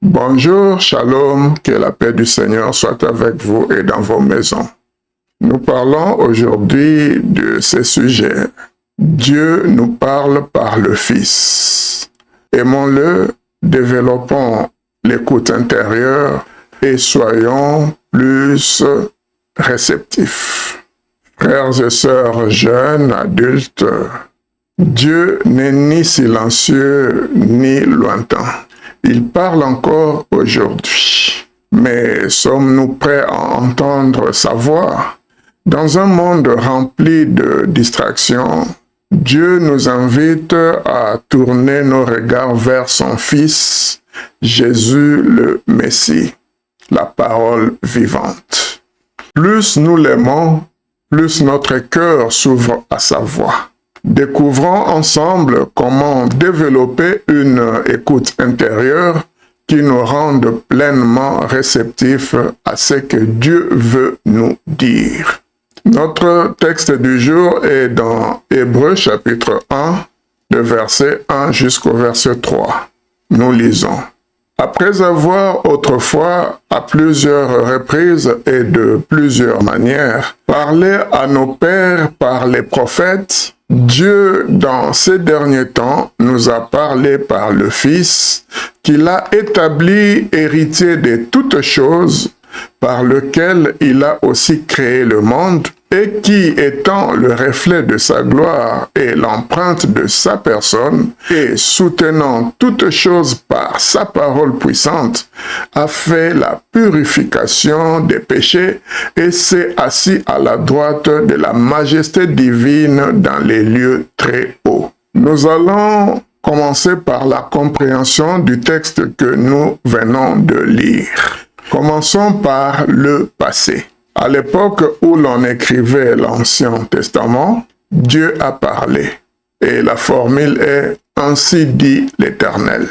Bonjour, shalom, que la paix du Seigneur soit avec vous et dans vos maisons. Nous parlons aujourd'hui de ce sujet. Dieu nous parle par le Fils. Aimons-le, développons l'écoute intérieure et soyons plus réceptifs. Frères et sœurs jeunes, adultes, Dieu n'est ni silencieux ni lointain. Il parle encore aujourd'hui. Mais sommes-nous prêts à entendre sa voix? Dans un monde rempli de distractions, Dieu nous invite à tourner nos regards vers son Fils, Jésus le Messie, la parole vivante. Plus nous l'aimons, plus notre cœur s'ouvre à sa voix. Découvrons ensemble comment développer une écoute intérieure qui nous rende pleinement réceptifs à ce que Dieu veut nous dire. Notre texte du jour est dans Hébreux chapitre 1, de verset 1 jusqu'au verset 3. Nous lisons. Après avoir autrefois, à plusieurs reprises et de plusieurs manières, parlé à nos pères par les prophètes, Dieu, dans ces derniers temps, nous a parlé par le Fils, qu'il a établi héritier de toutes choses, par lequel il a aussi créé le monde, et qui, étant le reflet de sa gloire et l'empreinte de sa personne, et soutenant toutes choses par sa parole puissante, a fait la purification des péchés et s'est assis à la droite de la majesté divine dans les lieux très hauts. Nous allons commencer par la compréhension du texte que nous venons de lire. Commençons par le passé. À l'époque où l'on écrivait l'Ancien Testament, Dieu a parlé. Et la formule est « Ainsi dit l'Éternel ».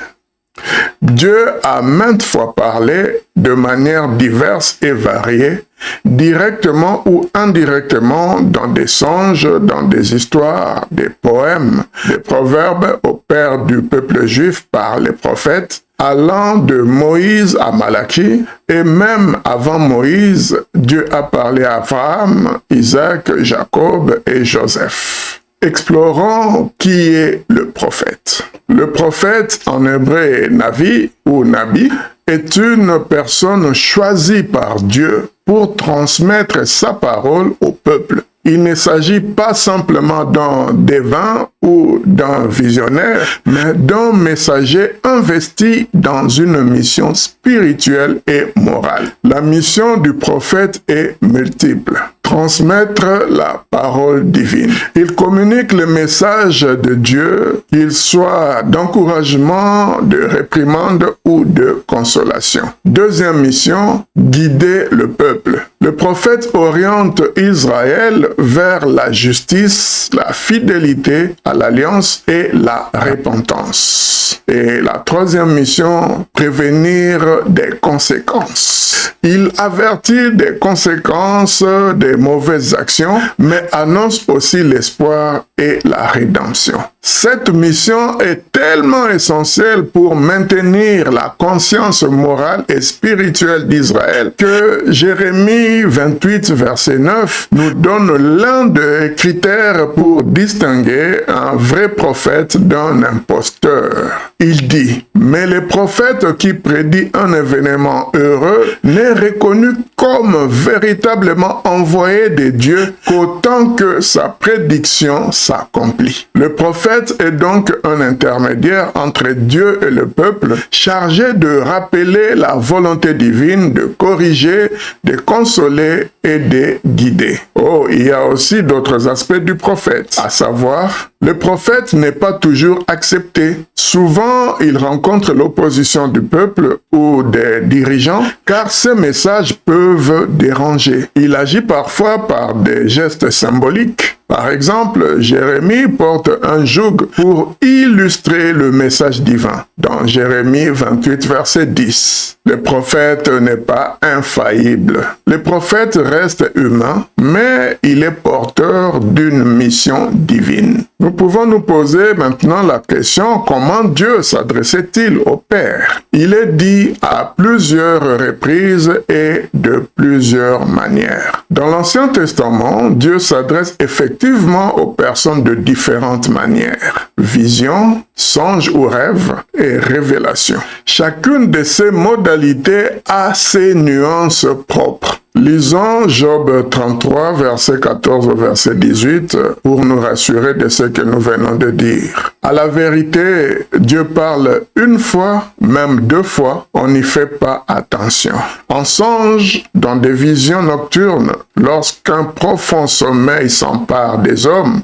Dieu a maintes fois parlé de manière diverse et variée, directement ou indirectement dans des songes, dans des histoires, des poèmes, des proverbes au père du peuple juif par les prophètes, allant de Moïse à Malachie, et même avant Moïse, Dieu a parlé à Abraham, Isaac, Jacob et Joseph. Explorons qui est le prophète. Le prophète, en hébreu Navi ou Nabi, est une personne choisie par Dieu pour transmettre sa parole au peuple. Il ne s'agit pas simplement d'un devin ou d'un visionnaire, mais d'un messager investi dans une mission spirituelle et morale. La mission du prophète est multiple. Transmettre la parole divine. Il communique le message de Dieu, qu'il soit d'encouragement, de réprimande ou de consolation. Deuxième mission, guider le peuple. Le prophète oriente Israël vers la justice, la fidélité à l'alliance et la repentance. Et la troisième mission, prévenir des conséquences. Il avertit des conséquences des mauvaises actions, mais annonce aussi l'espoir et la rédemption. Cette mission est tellement essentielle pour maintenir la conscience morale et spirituelle d'Israël que Jérémie 28, verset 9, nous donne l'un des critères pour distinguer un vrai prophète d'un imposteur. Il dit, « Mais le prophète qui prédit un événement heureux n'est reconnu comme véritablement envoyé de Dieu qu'autant que sa prédiction s'accomplit. » Le prophète est donc un intermédiaire entre Dieu et le peuple, chargé de rappeler la volonté divine, de corriger, de consoler et de guider. Oh, il y a aussi d'autres aspects du prophète, à savoir, le prophète n'est pas toujours accepté. Souvent, il rencontre l'opposition du peuple ou des dirigeants, car ses messages peuvent déranger. Il agit parfois par des gestes symboliques, Par exemple, Jérémie porte un joug pour illustrer le message divin. Dans Jérémie 28, verset 10, le prophète n'est pas infaillible. Le prophète reste humain, mais il est porteur d'une mission divine. Nous pouvons nous poser maintenant la question, comment Dieu s'adressait-il au Père? Il est dit à plusieurs reprises et de plusieurs manières. Dans l'Ancien Testament, Dieu s'adresse effectivement aux personnes de différentes manières. Vision, songe ou rêve et révélation. Chacune de ces modalités a ses nuances propres. Lisons Job 33, verset 14 au verset 18, pour nous rassurer de ce que nous venons de dire. À la vérité, Dieu parle une fois, même deux fois, on n'y fait pas attention. En songe, dans des visions nocturnes, lorsqu'un profond sommeil s'empare des hommes,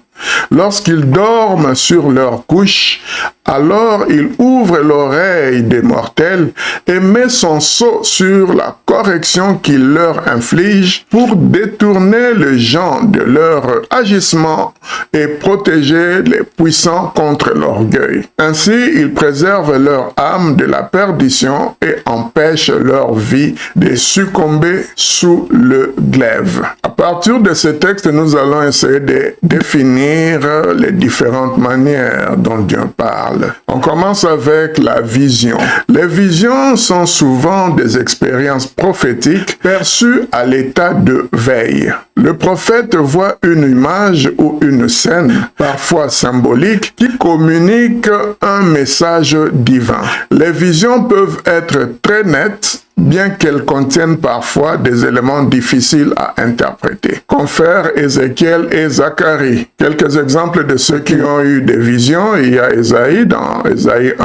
lorsqu'ils dorment sur leur couche, alors il ouvre l'oreille des mortels et met son sceau sur la correction qu'il leur inflige pour détourner les gens de leur agissement et protéger les puissants contre l'orgueil. Ainsi, il préserve leur âme de la perdition et empêche leur vie de succomber sous le glaive. À partir de ce texte, nous allons essayer de définir les différentes manières dont Dieu parle. On commence avec la vision. Les visions sont souvent des expériences prophétiques perçues à l'état de veille. Le prophète voit une image ou une scène, parfois symbolique, qui communique un message divin. Les visions peuvent être très nettes, bien qu'elles contiennent parfois des éléments difficiles à interpréter. Confèrent Ézéchiel et Zacharie. Quelques exemples de ceux qui ont eu des visions, il y a Ésaïe dans Ésaïe 1.1,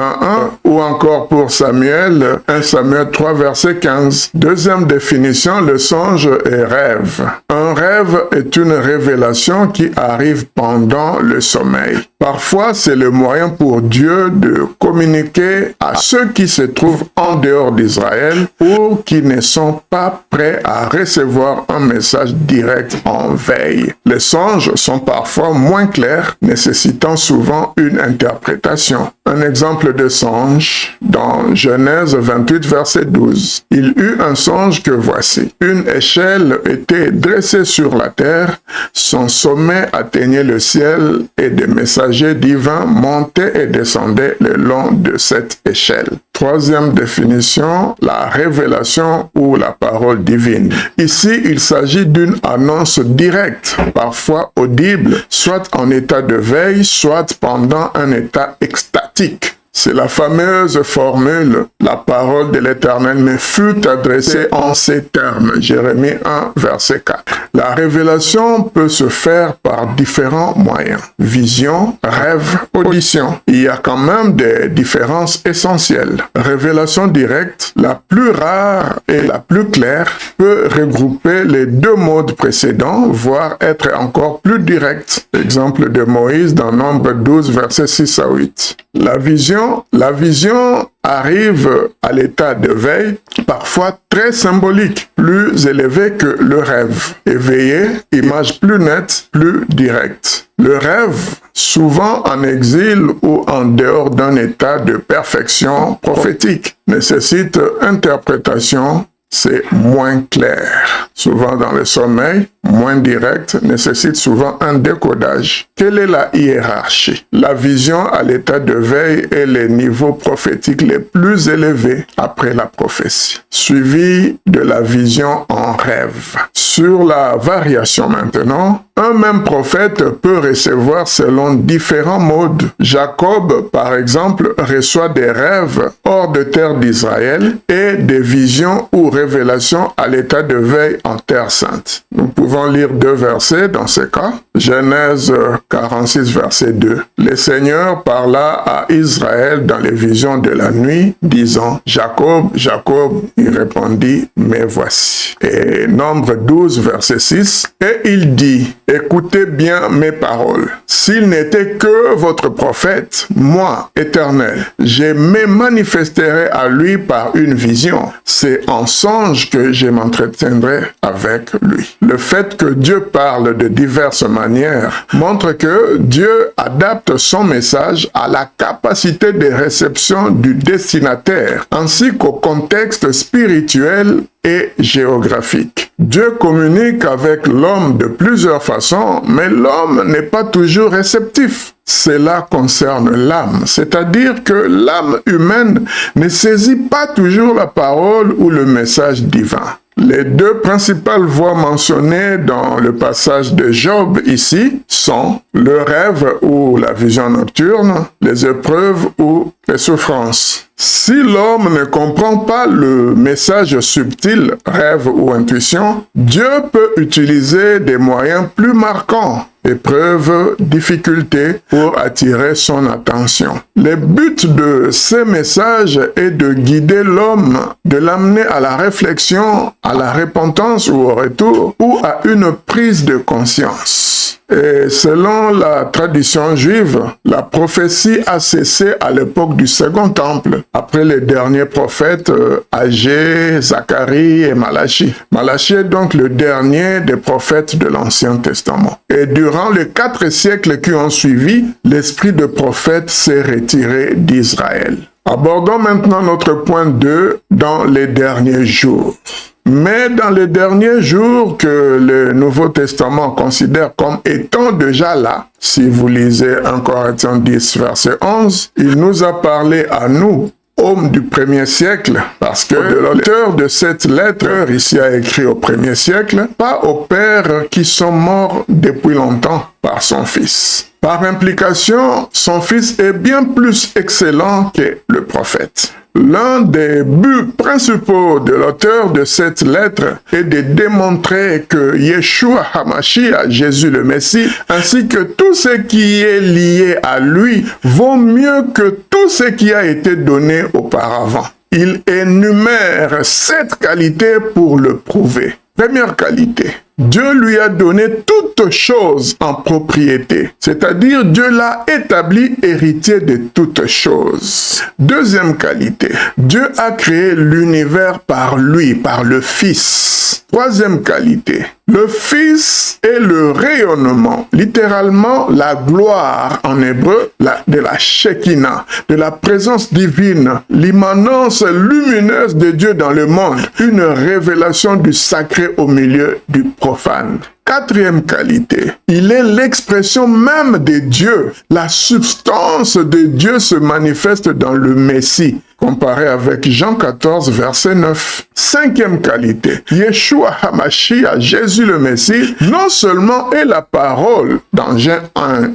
ou encore pour Samuel, 1 Samuel 3, verset 15. Deuxième définition, le songe et rêve. Un rêve est une révélation qui arrive pendant le sommeil. Parfois, c'est le moyen pour Dieu de communiquer à ceux qui se trouvent en dehors d'Israël ou qui ne sont pas prêts à recevoir un message direct en veille. Les songes sont parfois moins clairs, nécessitant souvent une interprétation. Un exemple de songe, dans Genèse 28, verset 12. Il eut un songe que voici. Une échelle était dressée sur la terre, son sommet atteignait le ciel et des messagers divins montaient et descendaient le long de cette échelle. Troisième définition, la révélation ou la parole divine. Ici, il s'agit d'une annonce directe, parfois audible, soit en état de veille, soit pendant un état extatique. C'est la fameuse formule « La parole de l'Éternel me fut adressée en ces termes » Jérémie 1, verset 4. La révélation peut se faire par différents moyens. Vision, rêve, audition. Il y a quand même des différences essentielles. Révélation directe, la plus rare et la plus claire, peut regrouper les deux modes précédents, voire être encore plus directe. Exemple de Moïse dans Nombre 12, versets 6 à 8. La vision arrive à l'état de veille, parfois très symbolique, plus élevé que le rêve. Éveillé, image plus nette, plus directe. Le rêve, souvent en exil ou en dehors d'un état de perfection prophétique, nécessite interprétation, c'est moins clair. Souvent dans le sommeil, moins direct, nécessite souvent un décodage. Quelle est la hiérarchie? La vision à l'état de veille est les niveaux prophétiques les plus élevés après la prophétie, suivi de la vision en rêve. Sur la variation maintenant, un même prophète peut recevoir selon différents modes. Jacob, par exemple, reçoit des rêves hors de terre d'Israël et des visions ou révélations à l'état de veille en terre sainte. Nous pouvons lire deux versets dans ce cas. Genèse 46, verset 2. Le Seigneur parla à Israël dans les visions de la nuit, disant, « Jacob, Jacob, il répondit, mais voici. » Et Nombre 12, verset 6. Et il dit, « Écoutez bien mes paroles. S'il n'était que votre prophète, moi, Éternel, je me manifesterai à lui par une vision. C'est en songe que je m'entretiendrai avec lui. » Le fait fait que Dieu parle de diverses manières montre que Dieu adapte son message à la capacité de réception du destinataire, ainsi qu'au contexte spirituel et géographique. Dieu communique avec l'homme de plusieurs façons, mais l'homme n'est pas toujours réceptif. Cela concerne l'âme, c'est-à-dire que l'âme humaine ne saisit pas toujours la parole ou le message divin. Les deux principales voies mentionnées dans le passage de Job ici sont le rêve ou la vision nocturne, les épreuves ou les souffrances. Si l'homme ne comprend pas le message subtil, rêve ou intuition, Dieu peut utiliser des moyens plus marquants, épreuves, difficultés, pour attirer son attention. Le but de ces messages est de guider l'homme, de l'amener à la réflexion, à la repentance ou au retour, ou à une prise de conscience. Et selon la tradition juive, la prophétie a cessé à l'époque du Second Temple, après les derniers prophètes Agé, Zacharie et Malachie. Malachie est donc le dernier des prophètes de l'Ancien Testament. Et durant les 4 siècles qui ont suivi, l'esprit de prophète s'est retiré d'Israël. Abordons maintenant notre point 2 dans les derniers jours. Mais dans les derniers jours que le Nouveau Testament considère comme étant déjà là, si vous lisez 1 Corinthiens 10, verset 11, il nous a parlé à nous, hommes du 1er siècle, parce que l'auteur de cette lettre ici a écrit au 1er siècle, pas aux pères qui sont morts depuis longtemps par son fils. Par implication, son fils est bien plus excellent que le prophète. L'un des buts principaux de l'auteur de cette lettre est de démontrer que Yeshua HaMashiach, Jésus le Messie, ainsi que tout ce qui est lié à lui, vaut mieux que tout ce qui a été donné auparavant. Il énumère 7 qualités pour le prouver. Première qualité. Dieu lui a donné toutes choses en propriété, c'est-à-dire Dieu l'a établi héritier de toutes choses. Deuxième qualité, Dieu a créé l'univers par lui, par le Fils. Troisième qualité, le Fils est le rayonnement, littéralement la gloire en hébreu, de la Shekinah, de la présence divine, l'immanence lumineuse de Dieu dans le monde, une révélation du sacré au milieu du profane. Quatrième qualité, il est l'expression même de Dieu. La substance de Dieu se manifeste dans le Messie, comparé avec Jean 14, verset 9. Cinquième qualité, Yeshua HaMashiach, Jésus le Messie, non seulement est la parole dans Jean 1,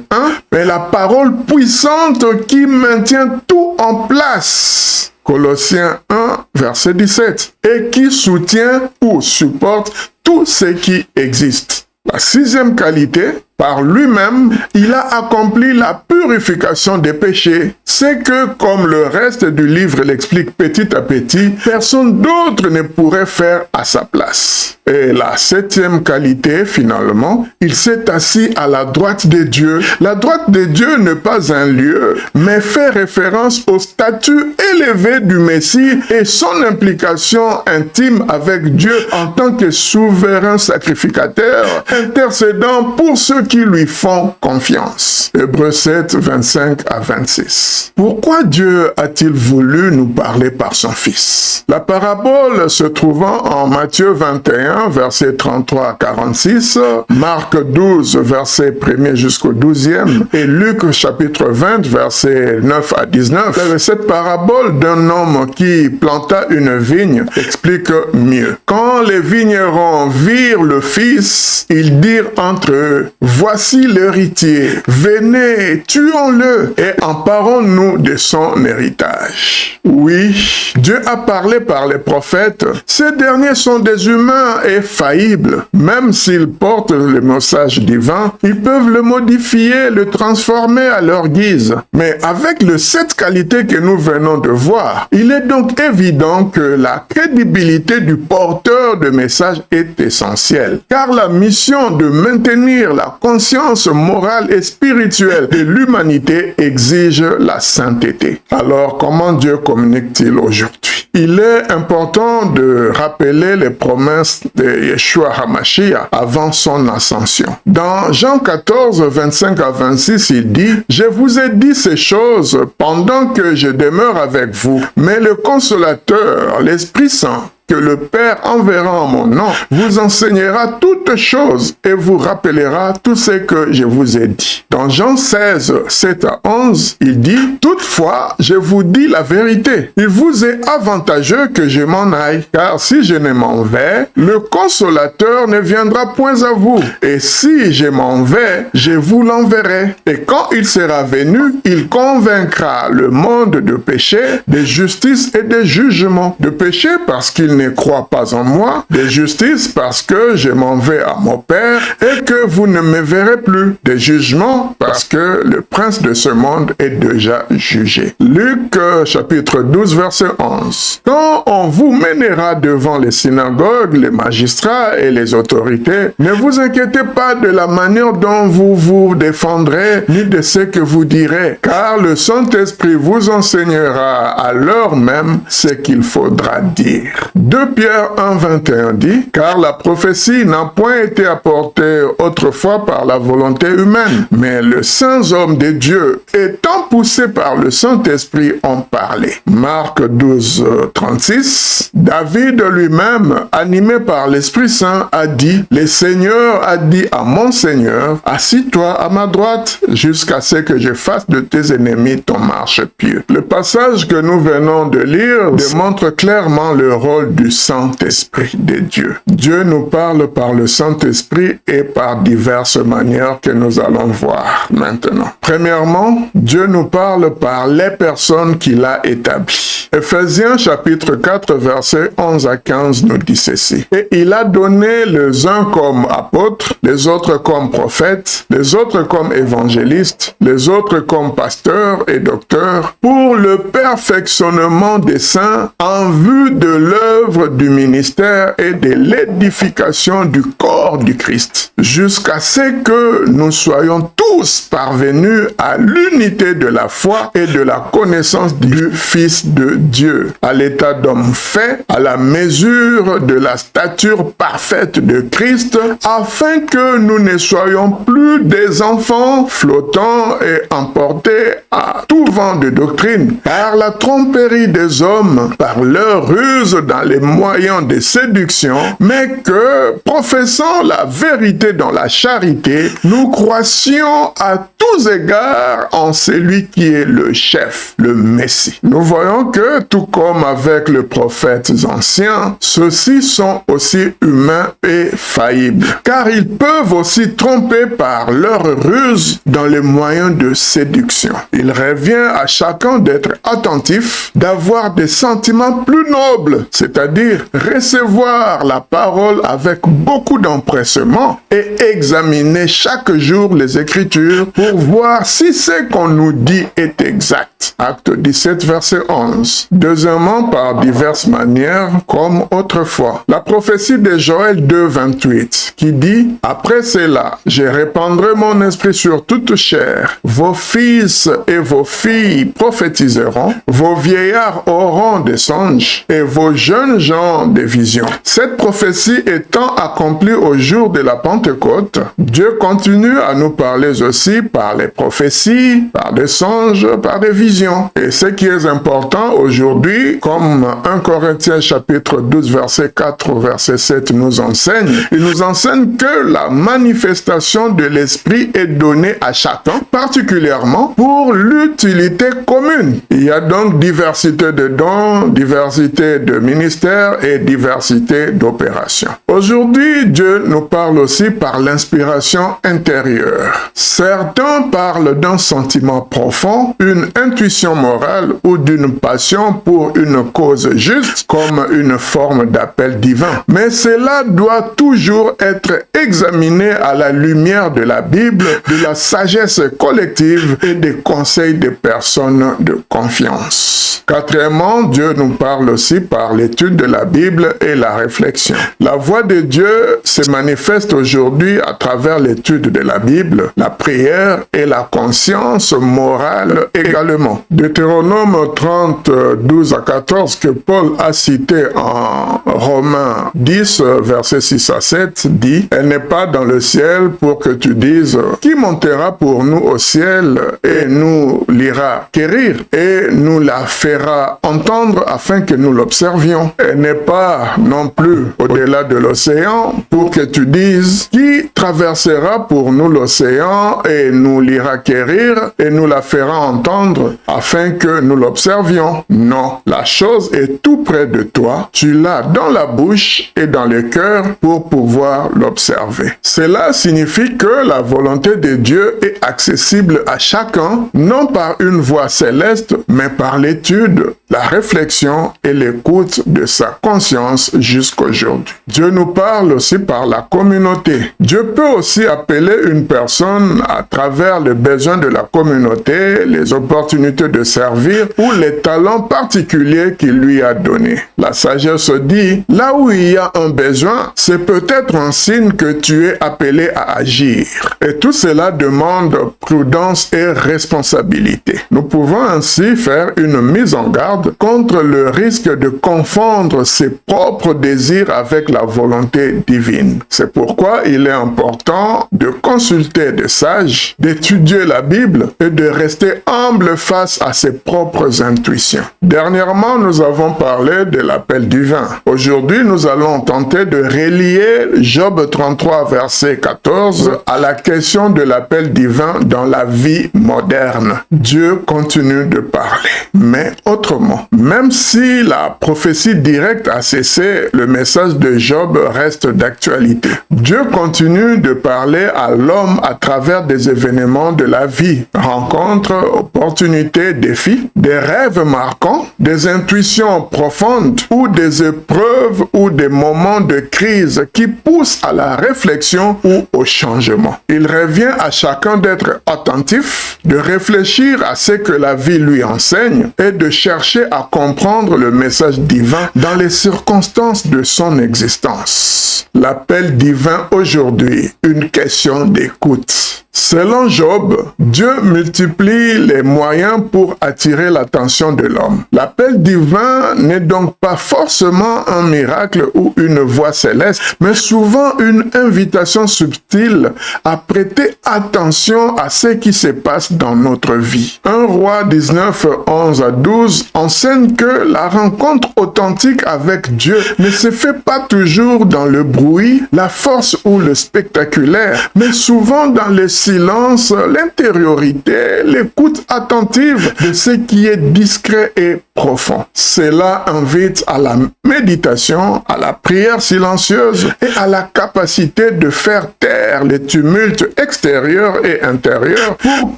mais la parole puissante qui maintient tout en place. Colossiens 1, verset 17, et qui soutient ou supporte tout ce qui existe. La sixième qualité, par lui-même, il a accompli la purification des péchés. C'est que, comme le reste du livre l'explique petit à petit, personne d'autre ne pourrait faire à sa place. Et la septième qualité, finalement, il s'est assis à la droite de Dieu. La droite de Dieu n'est pas un lieu, mais fait référence au statut élevé du Messie et son implication intime avec Dieu en tant que souverain sacrificateur, intercédant pour ceux qui lui font confiance. Hébreux 7, 25 à 26. Pourquoi Dieu a-t-il voulu nous parler par son Fils? La parabole se trouvant en Matthieu 21, versets 33 à 46, Marc 12, verset 1er jusqu'au 12e, et Luc chapitre 20, versets 9 à 19, cette parabole d'un homme qui planta une vigne explique mieux. Quand les vignerons virent le Fils, ils dirent entre eux, voici l'héritier, venez, tuons-le et emparons-nous de son héritage. Oui, Dieu a parlé par les prophètes. Ces derniers sont des humains et faillibles. Même s'ils portent le message divin, ils peuvent le modifier, le transformer à leur guise. Mais avec les 7 qualités que nous venons de voir, il est donc évident que la crédibilité du porteur émetteur de messages est essentiel, car la mission de maintenir la conscience morale et spirituelle de l'humanité exige la sainteté. Alors, comment Dieu communique-t-il aujourd'hui? Il est important de rappeler les promesses de Yeshua HaMashiach avant son ascension. Dans Jean 14, 25 à 26, il dit « Je vous ai dit ces choses pendant que je demeure avec vous, mais le Consolateur, l'Esprit Saint, que le Père enverra en mon nom, vous enseignera toutes choses et vous rappellera tout ce que je vous ai dit. » Dans Jean 16, 7 à 11, il dit « Toutefois, je vous dis la vérité. Il vous est avantageux que je m'en aille, car si je ne m'en vais, le Consolateur ne viendra point à vous. Et si je m'en vais, je vous l'enverrai. Et quand il sera venu, il convaincra le monde de péché, de justice et de jugement. De péché parce qu'il ne croit pas en moi, de justice parce que je m'en vais à mon Père et que vous ne me verrez plus, de jugement parce que le prince de ce monde est déjà jugé. Luc chapitre 12 verset 11. Quand on vous mènera devant les synagogues, les magistrats et les autorités, ne vous inquiétez pas de la manière dont vous vous défendrez, ni de ce que vous direz, car le Saint-Esprit vous enseignera à l'heure même ce qu'il faudra dire. 2 Pierre 1, 21 dit « Car la prophétie n'a point été apportée autrefois par la volonté humaine, mais les saints hommes de Dieu, étant poussés par le Saint-Esprit, ont parlé. » Marc 12, 36. David lui-même, animé par l'Esprit Saint, a dit « Le Seigneur a dit à mon Seigneur, assis-toi à ma droite, jusqu'à ce que je fasse de tes ennemis ton marchepied. » Le passage que nous venons de lire démontre clairement le rôle du Saint-Esprit de Dieu. Dieu nous parle par le Saint-Esprit et par diverses manières que nous allons voir maintenant. Premièrement, Dieu nous parle par les personnes qu'il a établies. Éphésiens chapitre 4 verset 11 à 15 nous dit ceci. « Et il a donné les uns comme apôtres, les autres comme prophètes, les autres comme évangélistes, les autres comme pasteurs et docteurs, pour le perfectionnement des saints en vue de l'œuvre du ministère et de l'édification du corps du Christ, jusqu'à ce que nous soyons tous parvenus à l'unité de la foi et de la connaissance du Fils de Dieu, à l'état d'homme fait, à la mesure de la stature parfaite de Christ, afin que nous ne soyons plus des enfants flottants et emportés à tout vent de doctrine, par la tromperie des hommes, par leur ruse dans les moyens de séduction, mais que, professant la vérité dans la charité, nous croissions à tous égards en celui qui est le chef, le Messie. Nous voyons que, tout comme avec les prophètes anciens, ceux-ci sont aussi humains et faillibles, car ils peuvent aussi tromper par leur ruse dans les moyens de séduction. Il revient à chacun d'être attentif, d'avoir des sentiments plus nobles, c'est-à-dire recevoir la parole avec beaucoup d'empressement et examiner chaque jour les Écritures pour voir si ce qu'on nous dit est exact. Acte 17, verset 11. Deuxièmement, par diverses manières, comme autrefois. La prophétie de Joël 2, 28, qui dit « Après cela, je répandrai mon esprit sur toute chair. Vos fils et vos filles prophétiseront, vos vieillards auront des songes, et vos jeunes gens des visions. » Cette prophétie étant accomplie au jour de la Pentecôte, Dieu continue à nous parler aussi par les prophéties, par des songes, par des visions. Et ce qui est important aujourd'hui, comme 1 Corinthiens chapitre 12 verset 4 verset 7 nous enseigne, il nous enseigne que la manifestation de l'Esprit est donnée à chacun, particulièrement pour l'utilité commune. Il y a donc diversité de dons, diversité de ministères et diversité d'opérations. Aujourd'hui, Dieu nous parle aussi par l'inspiration intérieure. Certains parlent d'un sentiment profond, une intuition morale ou d'une passion pour une cause juste comme une forme d'appel divin. Mais cela doit toujours être examiné à la lumière de la Bible, de la sagesse collective et des conseils des personnes de confiance. Quatrièmement, Dieu nous parle aussi par l'étude l'étude de la Bible et la réflexion. La voix de Dieu se manifeste aujourd'hui à travers l'étude de la Bible, la prière et la conscience morale également. Deutéronome 30, 12 à 14 que Paul a cité en Romains 10, versets 6 à 7 dit « Elle n'est pas dans le ciel pour que tu dises « Qui montera pour nous au ciel et nous l'ira quérir et nous la fera entendre afin que nous l'observions. Elle n'est pas non plus au-delà de l'océan pour que tu dises « Qui traversera pour nous l'océan et nous l'ira quérir et nous la fera entendre afin que nous l'observions. » Non, la chose est tout près de toi. Tu l'as dans la bouche et dans le cœur pour pouvoir l'observer. Cela signifie que la volonté de Dieu est accessible à chacun, non par une voix céleste, mais par l'étude, la réflexion et l'écoute de sa conscience jusqu'aujourd'hui. Dieu nous parle aussi par la communauté. Dieu peut aussi appeler une personne à travers les besoins de la communauté, les opportunités de servir ou les talents particuliers qu'il lui a donnés. La sagesse dit, là où il y a un besoin, c'est peut-être un signe que tu es appelé à agir. Et tout cela demande prudence et responsabilité. Nous pouvons ainsi faire une mise en garde contre le risque de confondre ses propres désirs avec la volonté divine. C'est pourquoi il est important de consulter des sages, d'étudier la Bible et de rester humble face à ses propres intuitions. Dernièrement, nous avons parlé de l'appel divin. Aujourd'hui, nous allons tenter de relier Job 33, verset 14 à la question de l'appel divin dans la vie moderne. Dieu continue de parler, mais autrement. Même si la prophétie directe a cessé, le message de Job reste d'actualité. Dieu continue de parler à l'homme à travers des événements de la vie, rencontres, opportunités, défis, des rêves marquants, des intuitions profondes ou des épreuves ou des moments de crise qui poussent à la réflexion ou au changement. Il revient à chacun d'être attentif, de réfléchir à ce que la vie lui enseigne et de chercher à comprendre le message divin dans les circonstances de son existence. L'appel divin aujourd'hui, une question d'écoute. Selon Job, Dieu multiplie les moyens pour attirer l'attention de l'homme. L'appel divin n'est donc pas forcément un miracle ou une voix céleste, mais souvent une invitation subtile à prêter attention à ce qui se passe dans notre vie. 1 Roi 19, 11 à 12 enseigne que la rencontre authentique avec Dieu ne se fait pas toujours dans le bruit, la force ou le spectaculaire, mais souvent dans le silence, l'intériorité, l'écoute attentive de ce qui est discret et profond. Cela invite à la méditation, à la prière silencieuse et à la capacité de faire taire les tumultes extérieurs et intérieurs pour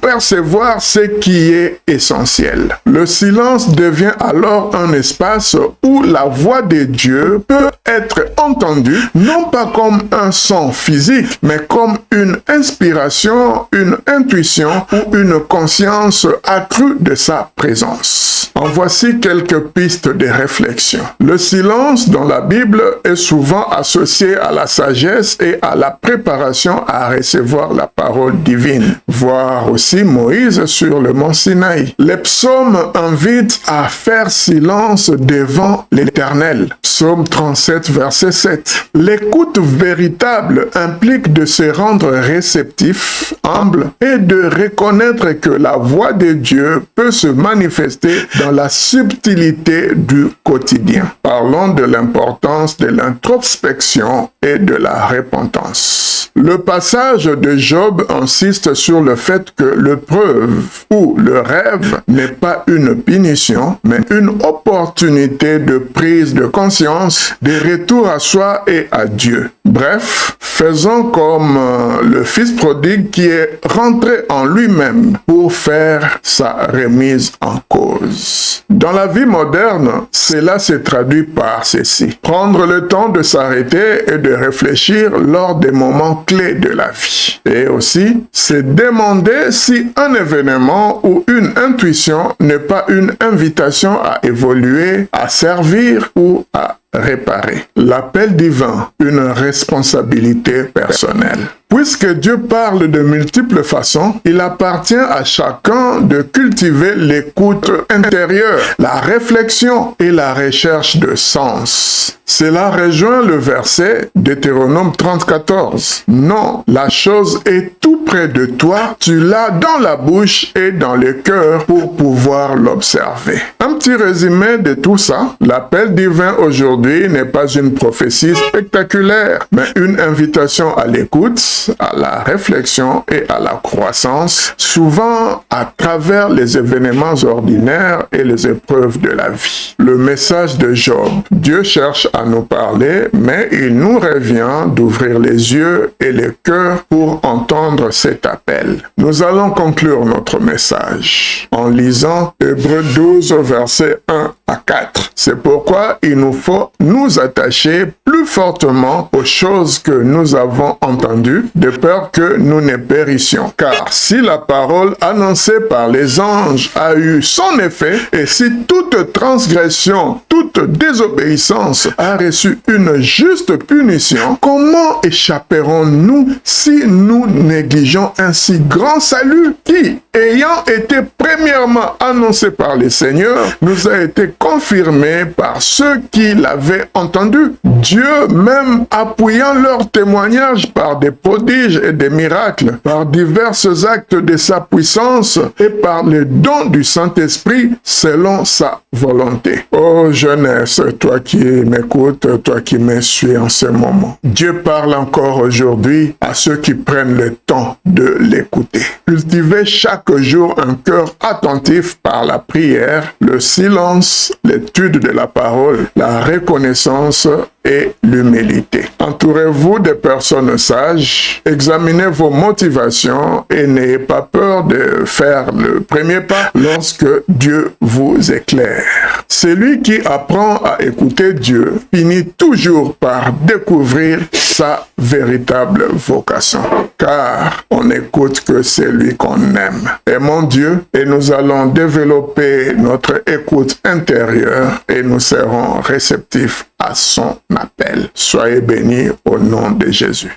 percevoir ce qui est essentiel. Le silence devient alors un espace où la voix de Dieu peut être entendue, non pas comme un son physique, mais comme une inspiration, une intuition ou une conscience accrue de sa présence. En voici quelques pistes de réflexion. Le silence dans la Bible est souvent associé à la sagesse et à la préparation à recevoir la parole divine. Voir aussi Moïse sur le mont Sinaï. Les psaumes invitent à faire silence devant l'Éternel. Psaume 37, verset 7. L'écoute véritable implique de se rendre réceptif, humble et de reconnaître que la voix de Dieu peut se manifester dans la subtilité du quotidien. Parlons de l'importance de l'introspection et de la repentance. Le passage de Job insiste sur le fait que l'épreuve ou le rêve n'est pas une punition, mais une opportunité de prise de conscience, de retour à soi et à Dieu. Bref, faisons comme le fils prodigue qui est rentré en lui-même pour faire sa remise en cause. Dans la vie moderne, cela se traduit par ceci. Prendre le temps de s'arrêter et de réfléchir lors des moments clés de la vie. Et aussi, se demander si un événement ou une intuition n'est pas une invitation à évoluer, à servir ou à réparer. L'appel divin, une responsabilité personnelle. Puisque Dieu parle de multiples façons, il appartient à chacun de cultiver l'écoute intérieure, la réflexion et la recherche de sens. Cela rejoint le verset Deutéronome 30:14. Non, la chose est tout près de toi, tu l'as dans la bouche et dans le cœur pour pouvoir l'observer. Un petit résumé de tout ça, l'appel divin aujourd'hui n'est pas une prophétie spectaculaire, mais une invitation à l'écoute, à la réflexion et à la croissance, souvent à travers les événements ordinaires et les épreuves de la vie. Le message de Job. Dieu cherche à nous parler, mais il nous revient d'ouvrir les yeux et le cœur pour entendre cet appel. Nous allons conclure notre message en lisant Hébreux 12, versets 1 à 4. C'est pourquoi il nous faut nous attacher plus fortement aux choses que nous avons entendues, de peur que nous ne périssions. Car si la parole annoncée par les anges a eu son effet, et si toute transgression, toute désobéissance a reçu une juste punition, comment échapperons-nous si nous négligeons un si grand salut qui, ayant été premièrement annoncé par les seigneurs, nous a été confirmé par ceux qui l'avaient entendu. Dieu même appuyant leur témoignage par des prodiges et des miracles, par divers actes de sa puissance et par le don du Saint-Esprit selon sa volonté. Oh jeunesse, toi qui m'écoutes, toi qui me suis en ce moment, Dieu parle encore aujourd'hui à ceux qui prennent le temps de l'écouter. Cultivez chaque jour un cœur attentif par la prière, le silence, l'étude de la parole, la reconnaissance et l'humilité. Entourez-vous de personnes sages, examinez vos motivations et n'ayez pas peur de faire le premier pas lorsque Dieu vous éclaire. Celui qui apprend à écouter Dieu finit toujours par découvrir sa véritable vocation. Car on n'écoute que celui qu'on aime. Aimons Dieu et nous allons développer notre écoute intérieure et nous serons réceptifs à son appel. Soyez bénis au nom de Jésus.